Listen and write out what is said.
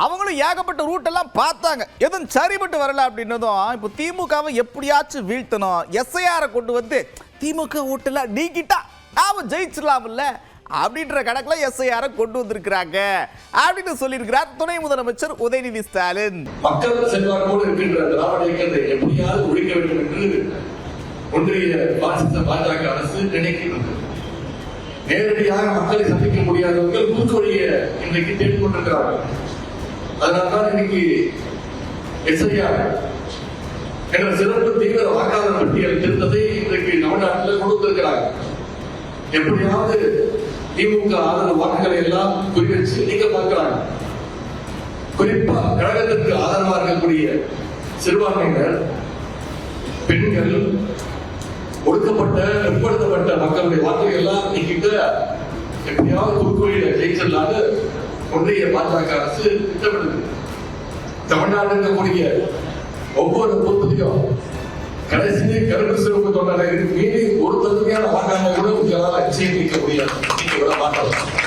அவங்களும் ஏகப்பட்ட ரூட் எல்லாம் பார்த்தாங்க, எதுவும் சரிபட்டு வரல அப்படின்னதும் இப்போ திமுகவை எப்படியாச்சும் வீழ்த்தணும், எஸ்ஐஆரை கொண்டு வந்து திமுக ஓட்டெல்லாம் நீக்கிட்டா நாம ஜெயிச்சிடலாம்ல அப்படின்ற கணக்குல எஸ்ஐஆரை கொண்டு வந்திருக்கிறாங்க அப்படின்னு சொல்லியிருக்கிறார் துணை முதலமைச்சர் உதயநிதி ஸ்டாலின். மக்கள் செல்வாக்கோடு இருக்கின்ற திராவிட இயக்கத்தை எப்படியாவது ஒழிக்க வேண்டும் என்று ஒன்றிய பாஜக அரசு நினைக்கிறது. நேரடியாக மக்களை சந்திக்க முடியாதவர்கள் குறுக்கொழியை இன்றைக்கு தேடிக் கொண்டிருக்கிறார்கள். அதனால்தான் இன்னைக்கு எஸ்ஐஆர் என்ற சிறப்பு தீவிர வாக்காளர் பட்டியல் திருத்தத்தை இன்றைக்கு தமிழ்நாட்டில் கொடுத்திருக்கிறார்கள். எப்படியாவது திமுக ஆதரவு வாக்குகளை எல்லாம் குறிவச்சு நீக்க பார்க்கிறாங்க. குறிப்பா கழகத்திற்கு ஆதரவாக இருக்கக்கூடிய சிறுபான்மையினர், பெண்கள், ஒடுக்கப்பட்ட பிற்படுத்தப்பட்ட மக்களுடைய வாக்குகளை எல்லாம் நீக்கிட்ட எப்படியாவது குறுக்கோயில ஜெயிச்சிடலான்னு ஒன்றிய பாஜக அரசு திட்டமிடுது. தமிழ்நாடு இருக்கக்கூடிய ஒவ்வொரு பொறுப்பையும் கடைசி கருப்பு சிறப்பு தொண்டரை மீறி ஒரு தகுதியான வாக்காளர் கூட உங்களால் நிச்சயம் நீக்க முடியாது, நீக்க விட மாட்டாங்க.